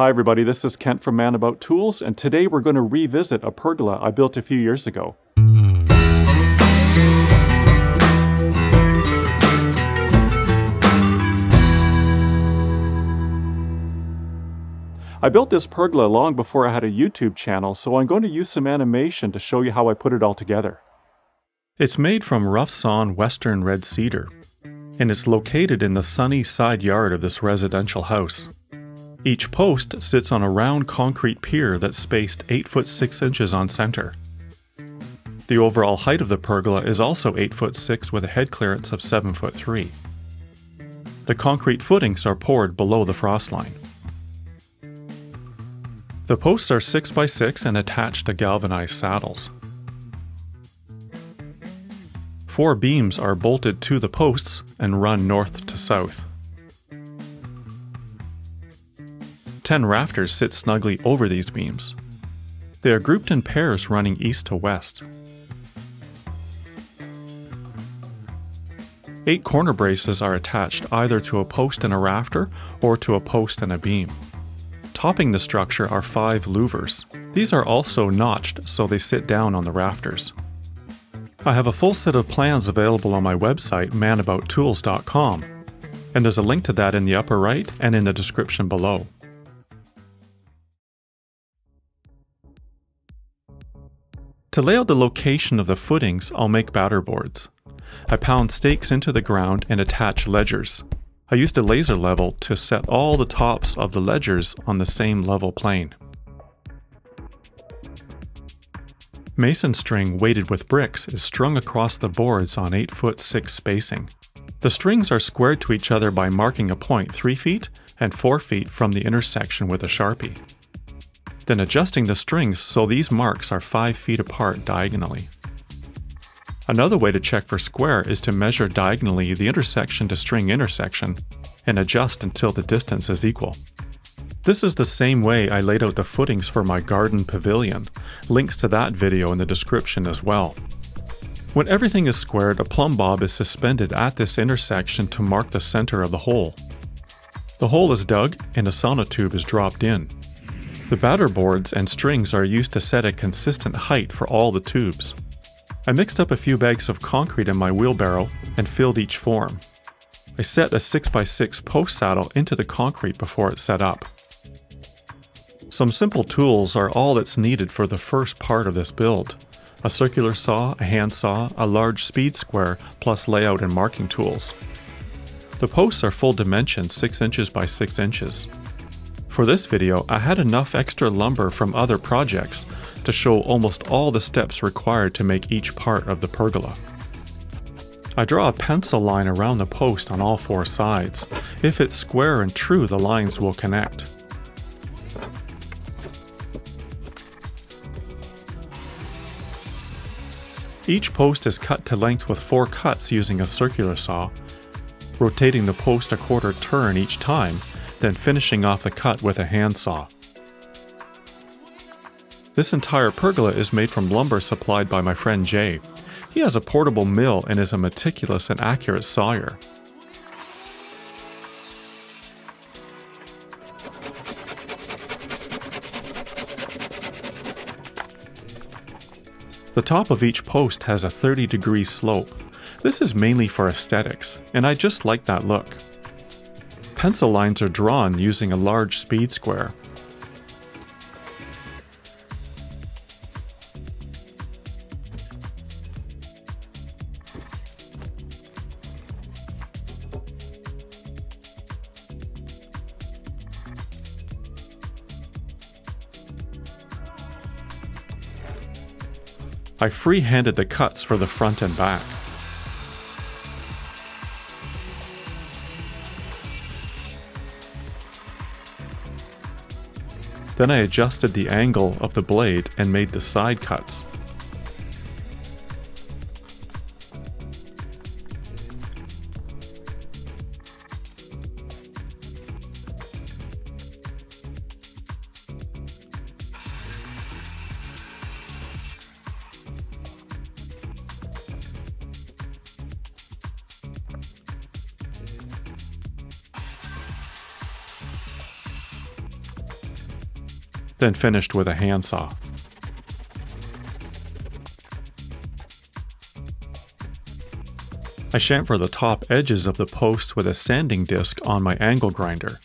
Hi everybody, this is Kent from Man About Tools, and today we're going to revisit a pergola I built a few years ago. I built this pergola long before I had a YouTube channel, so I'm going to use some animation to show you how I put it all together. It's made from rough sawn Western Red Cedar, and it's located in the sunny side yard of this residential house. Each post sits on a round concrete pier that's spaced 8 foot 6 inches on center. The overall height of the pergola is also 8 foot 6 with a head clearance of 7 foot 3. The concrete footings are poured below the frost line. The posts are 6 by 6 and attached to galvanized saddles. 4 beams are bolted to the posts and run north to south. 10 rafters sit snugly over these beams. They are grouped in pairs running east to west. 8 corner braces are attached either to a post and a rafter or to a post and a beam. Topping the structure are 5 louvers. These are also notched so they sit down on the rafters. I have a full set of plans avaiilable on my website, manabouttools.com, and there's a link to that in the upper right and in the description below. To lay out the location of the footings, I'll make batter boards. I pound stakes into the ground and attach ledgers. I used a laser level to set all the tops of the ledgers on the same level plane. Mason string weighted with bricks is strung across the boards on 8 foot 6 spacing. The strings are squared to each other by marking a point 3 feet and 4 feet from the intersection with a Sharpie. Then adjusting the strings so these marks are 5 feet apart diagonally. Another way to check for square is to measure diagonally the intersection to string intersection and adjust until the distance is equal. This is the same way I laid out the footings for my garden pavilion. Links to that video in the description as well. When everything is squared, a plumb bob is suspended at this intersection to mark the center of the hole. The hole is dug and a sonotube is dropped in. The batter boards and strings are used to set a consistent height for all the tubes. I mixed up a few bags of concrete in my wheelbarrow and filled each form. I set a 6 by 6 post saddle into the concrete before it's set up. Some simple tools are all that's needed for the first part of this build. A circular saw, a handsaw, a large speed square, plus layout and marking tools. The posts are full dimension 6 inches by 6 inches. For this video, I had enough extra lumber from other projects to show almost all the steps required to make each part of the pergola. I draw a pencil line around the post on all 4 sides. If it's square and true, the lines will connect. Each post is cut to length with 4 cuts using a circular saw, rotating the post a quarter turn each time, then finishing off the cut with a handsaw. This entire pergola is made from lumber supplied by my friend Jay. He has a portable mill and is a meticulous and accurate sawyer. The top of each post has a 30-degree slope. This is mainly for aesthetics, and I just like that look. Pencil lines are drawn using a large speed square. I free-handed the cuts for the front and back. Then I adjusted the angle of the blade and made the side cuts. then finished with a handsaw. I chamfer the top edges of the post with a sanding disc on my angle grinder.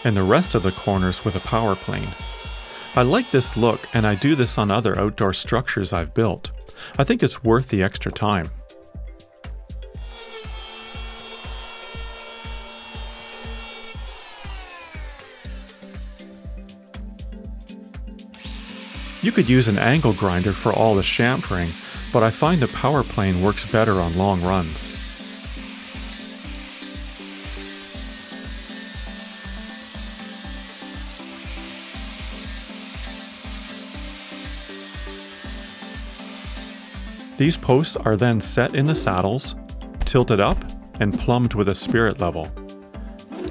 And the rest of the corners with a power plane. I like this look, and I do this on other outdoor structures I've built. I think it's worth the extra time. You could use an angle grinder for all the chamfering, but I find the power plane works better on long runs. These posts are then set in the saddles, tilted up, and plumbed with a spirit level.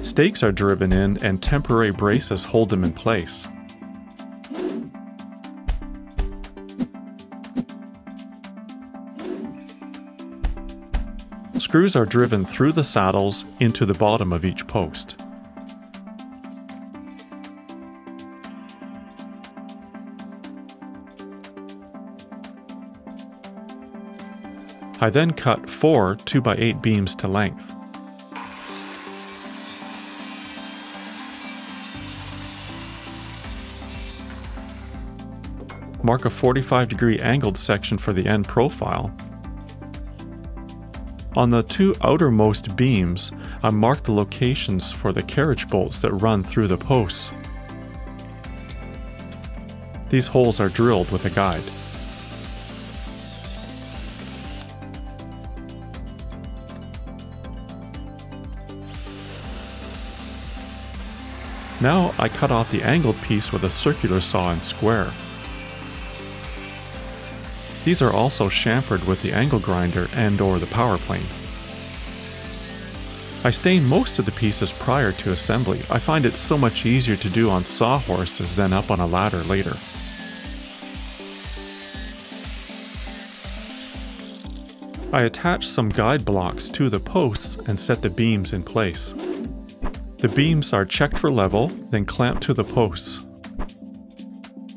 Stakes are driven in and temporary braces hold them in place. Screws are driven through the saddles into the bottom of each post. I then cut 4 2x8 beams to length. Mark a 45-degree angled section for the end profile. On the 2 outermost beams, I mark the locations for the carriage bolts that run through the posts. These holes are drilled with a guide. Now I cut off the angled piece with a circular saw and square. These are also chamfered with the angle grinder and/or the power plane. I stain most of the pieces prior to assembly. I find it so much easier to do on sawhorses than up on a ladder later. I attach some guide blocks to the posts and set the beams in place. The beams are checked for level, then clamped to the posts.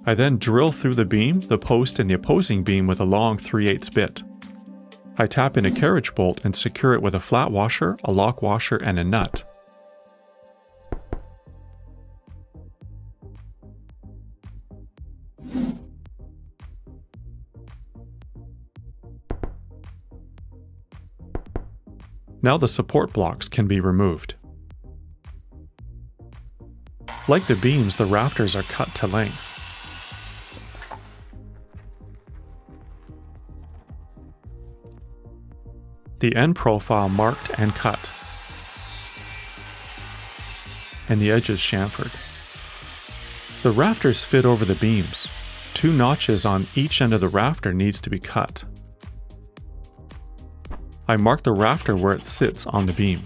I then drill through the beam, the post, and the opposing beam with a long 3/8 bit. I tap in a carriage bolt and secure it with a flat washer, a lock washer, and a nut. Now the support blocks can be removed. Like the beams, the rafters are cut to length. The end profile marked and cut, and the edges chamfered. The rafters fit over the beams. 2 notches on each end of the rafter needs to be cut. I mark the rafter where it sits on the beam.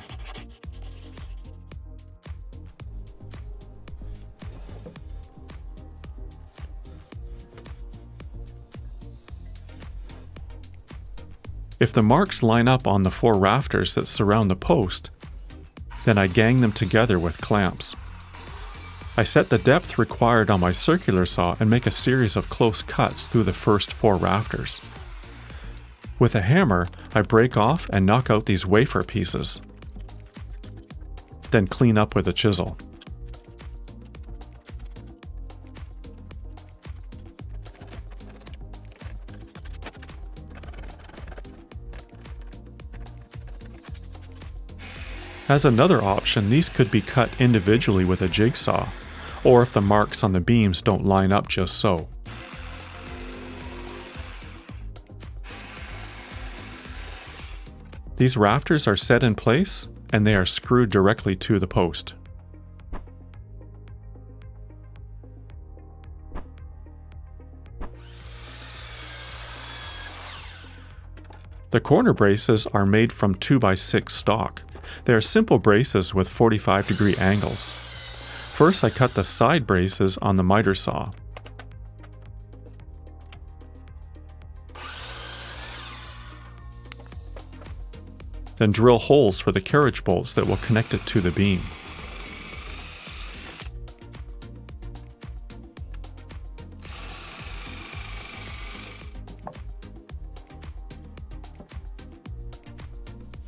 If the marks line up on the 4 rafters that surround the post, then I gang them together with clamps. I set the depth required on my circular saw and make a series of close cuts through the first 4 rafters. With a hammer, I break off and knock out these wafer pieces. Then clean up with a chisel. As another option, these could be cut individually with a jigsaw, or if the marks on the beams don't line up just so. These rafters are set in place, and they are screwed directly to the post. The corner braces are made from 2x6 stock. They are simple braces with 45-degree angles. First, I cut the side braces on the miter saw. Then drill holes for the carriage bolts that will connect it to the beam.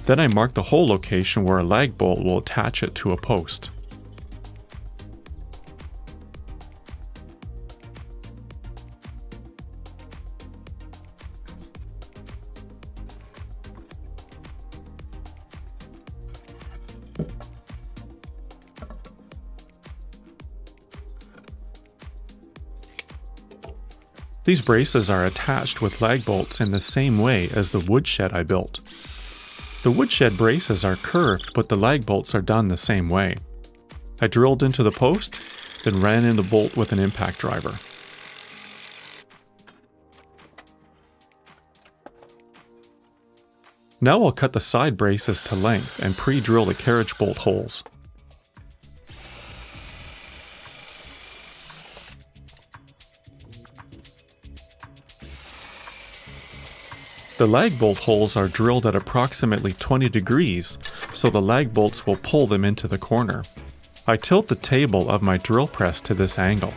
Then I mark the hole location where a lag bolt will attach it to a post. These braces are attached with lag bolts in the same way as the woodshed I built. The woodshed braces are curved, but the lag bolts are done the same way. I drilled into the post, then ran in the bolt with an impact driver. Now I'll cut the side braces to length and pre-drill the carriage bolt holes. The lag bolt holes are drilled at approximately 20 degrees, so the lag bolts will pull them into the corner. I tilt the table of my drill press to this angle.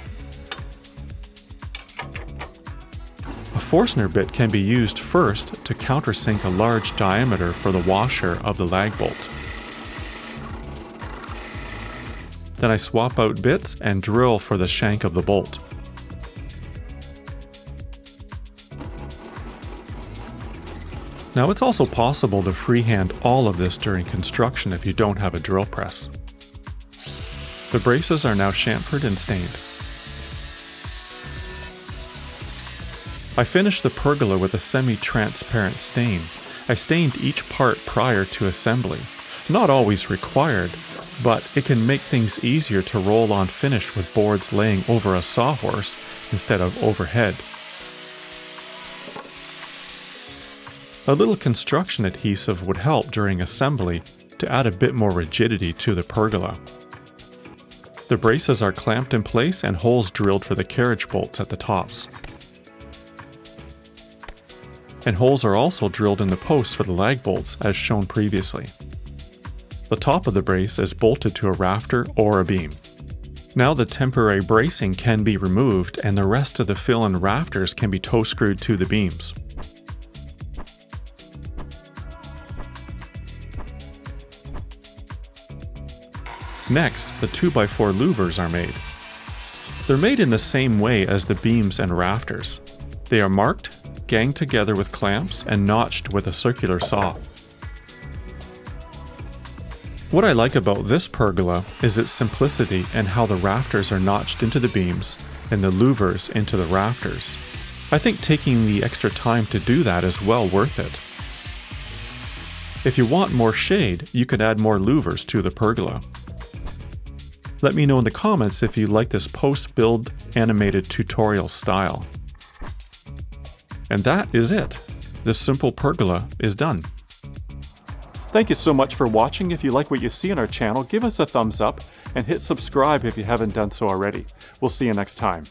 A Forstner bit can be used first to countersink a large diameter for the washer of the lag bolt. Then I swap out bits and drill for the shank of the bolt. Now it's also possible to freehand all of this during construction if you don't have a drill press. The braces are now chamfered and stained. I finished the pergola with a semi-transparent stain. I stained each part prior to assembly. Not always required, but it can make things easier to roll on finish with boards laying over a sawhorse instead of overhead. A little construction adhesive would help during assembly to add a bit more rigidity to the pergola. The braces are clamped in place and holes drilled for the carriage bolts at the tops. And holes are also drilled in the posts for the lag bolts as shown previously. The top of the brace is bolted to a rafter or a beam. Now the temporary bracing can be removed and the rest of the fill and rafters can be toe screwed to the beams. Next, the 2x4 louvers are made. They're made in the same way as the beams and rafters. They are marked, ganged together with clamps, and notched with a circular saw. What I like about this pergola is its simplicity and how the rafters are notched into the beams and the louvers into the rafters. I think taking the extra time to do that is well worth it. If you want more shade, you could add more louvers to the pergola. Let me know in the comments if you like this post-build animated tutorial style. And that is it. This simple pergola is done. Thank you so much for watching. If you like what you see on our channel, give us a thumbs up and hit subscribe if you haven't done so already. We'll see you next time.